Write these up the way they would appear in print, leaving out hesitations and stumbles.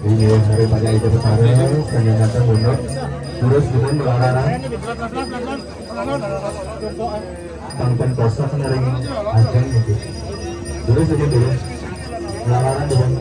Ini daripada itu betara ternyata mundur terus dengan melarang tangkan kosong dari agen gitu terus aja dulu melarang dengan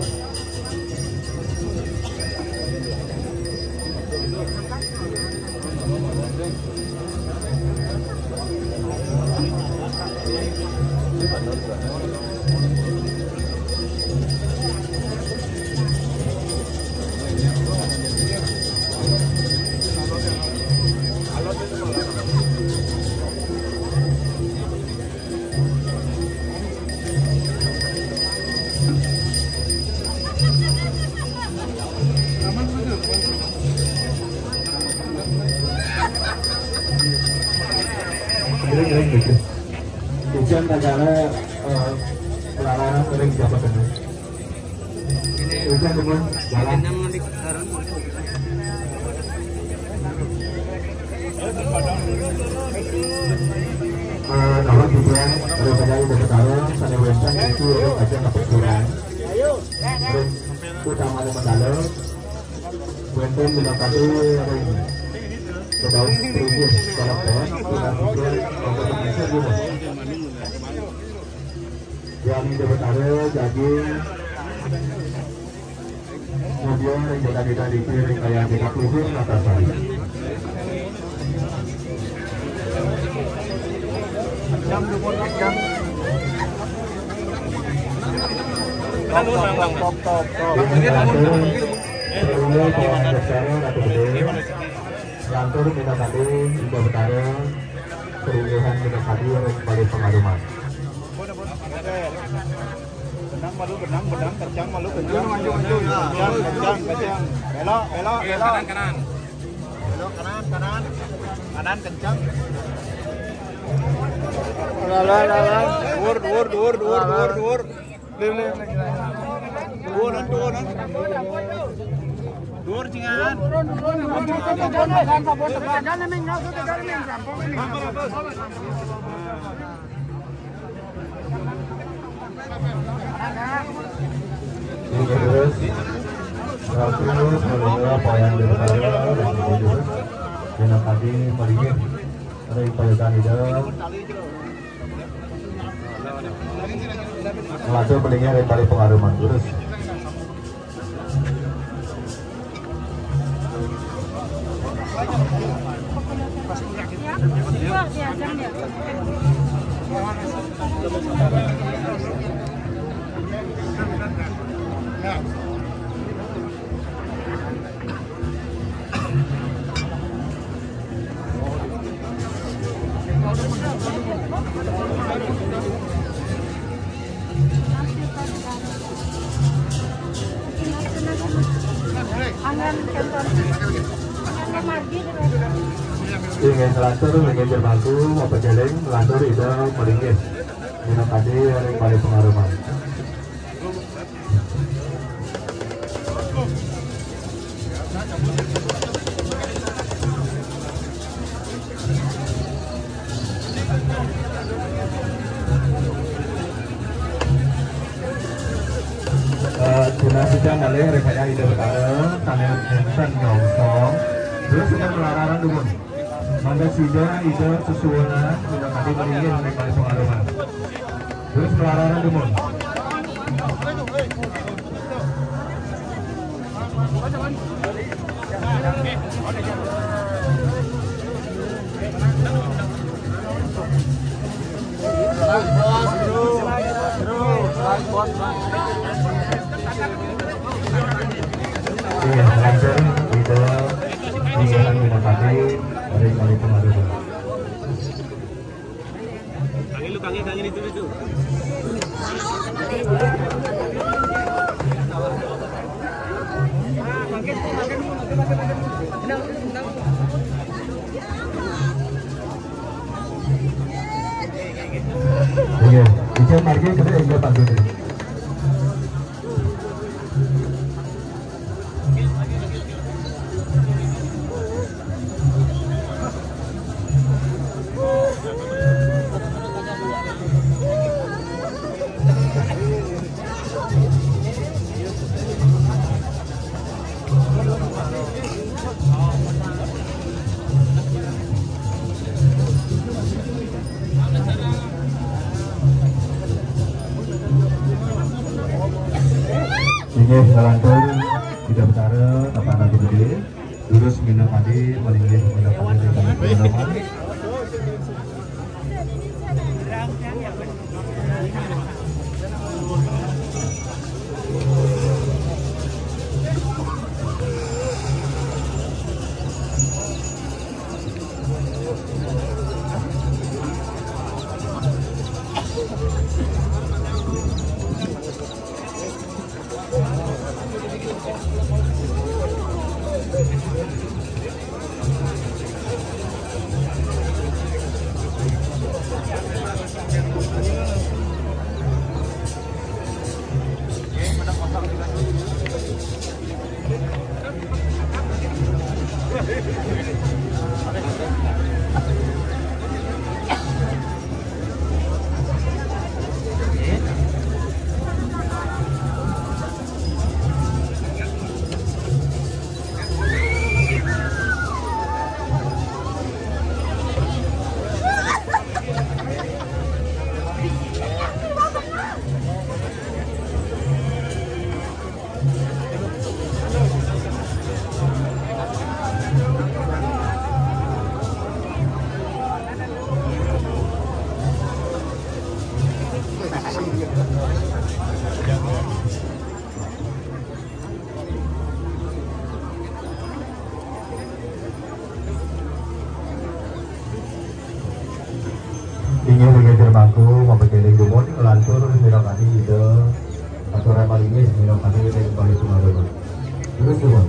kering gitu. Hujan kadang pelarangan kering dapat kena. Hujan teman jalan. Nawar juga daripada itu betara sana wensan itu aja nggak berkurang. Dan utamanya mendalam. Wensan dilengkapi ring. Sebab terus kalau kan kita pikir kompetisi dulu. Yang ini betara jadi kemudian yang tidak dipilih kayak kita keluar atas hari. Jam 24 jam. Lantur minta tadi juga betara kerugian minta tadi kembali pengaruman. Benang kencang malu kencang belok kanan kencang dur dur cingan terus apa yang dan tadi meringin dari payudan itu langsung pelingnya dari pengaruman terus ingin lantur, ingin berbantu, apa jalan, lantur itu meringin. Ini tadi yang paling pengaruman. Dinasida malih rekaya ide betara, tanah hensan nyongsong, terus sudah melarang dulu. Maka sida ide sesuai sudah tadi meringin oleh paling pengaruman. Terus melarang dulu. Lancar tidak dijalan minat tadi dari pengaruh. Kangen itu. Iya, bisa margin kita enggak panggil. Inggih ngelantur tidak betara tapana gede lurus minum tadi paling mendapatkan pengalaman. Ingin mengejar bangku memperkeling dumon ngelantur minokani ide aturan malingnya minokani ide kembali sungai terus dumon.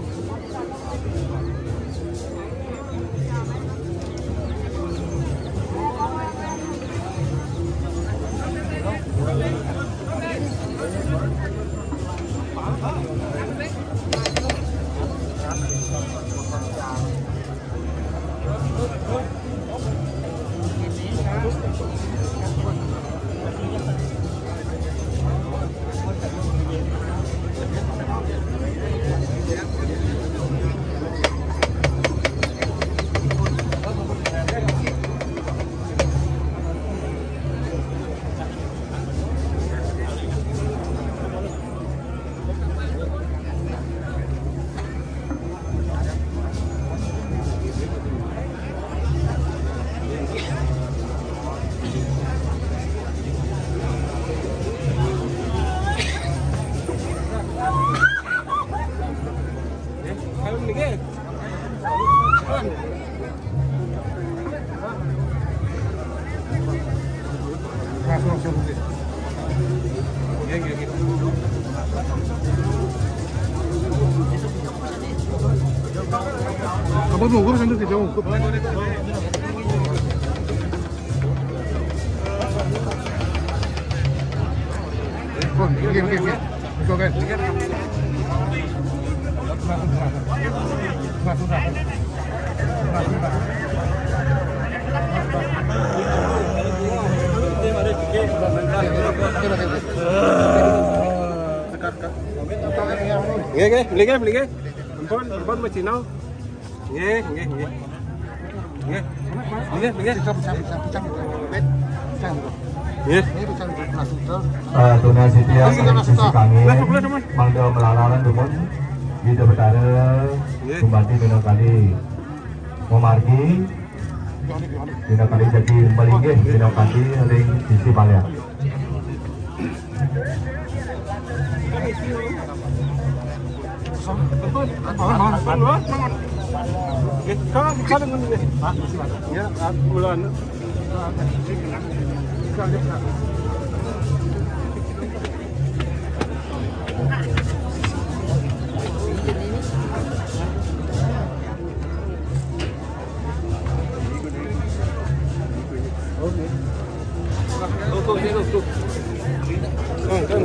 Apa mau gue sambil kejauh? Oh, oke. Go kan. Beli ke? Perempuan masih nau. Nggih. Tuna Siti sisi kangen mangga melalaran dumon di betara kembali dina kali memargi dina kali jadi melinggih dina kali ring sisi balya.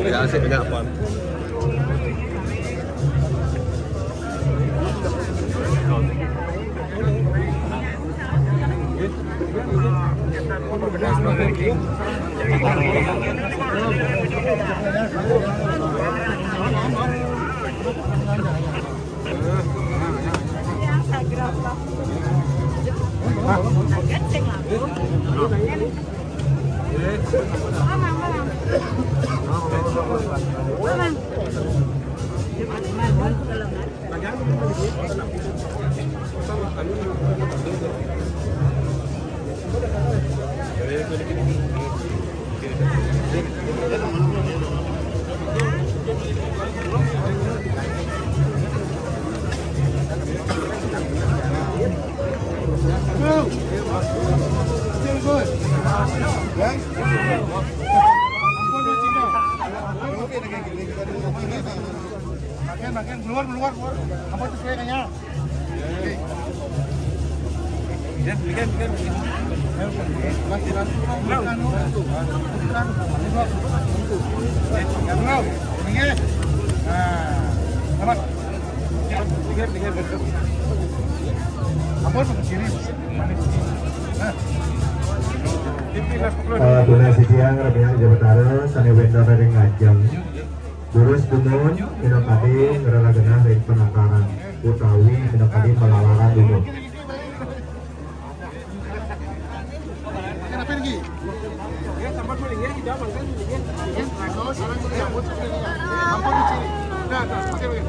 Ya, saya pegang apa? Makin keluar. Apa itu kayaknya? Ya, bikin. Donasi siang Rabian Jabatara sane vendor dari ngajeng Durus Dunun Minokadi ngeralagenah dari penangkaran utawi Minokadi melalaran dulu. Kenapa lagi? Ya, sampai mulai kita makan ya. Kalau sekarang kita cabut apa di sini? Dah, pakai lagi.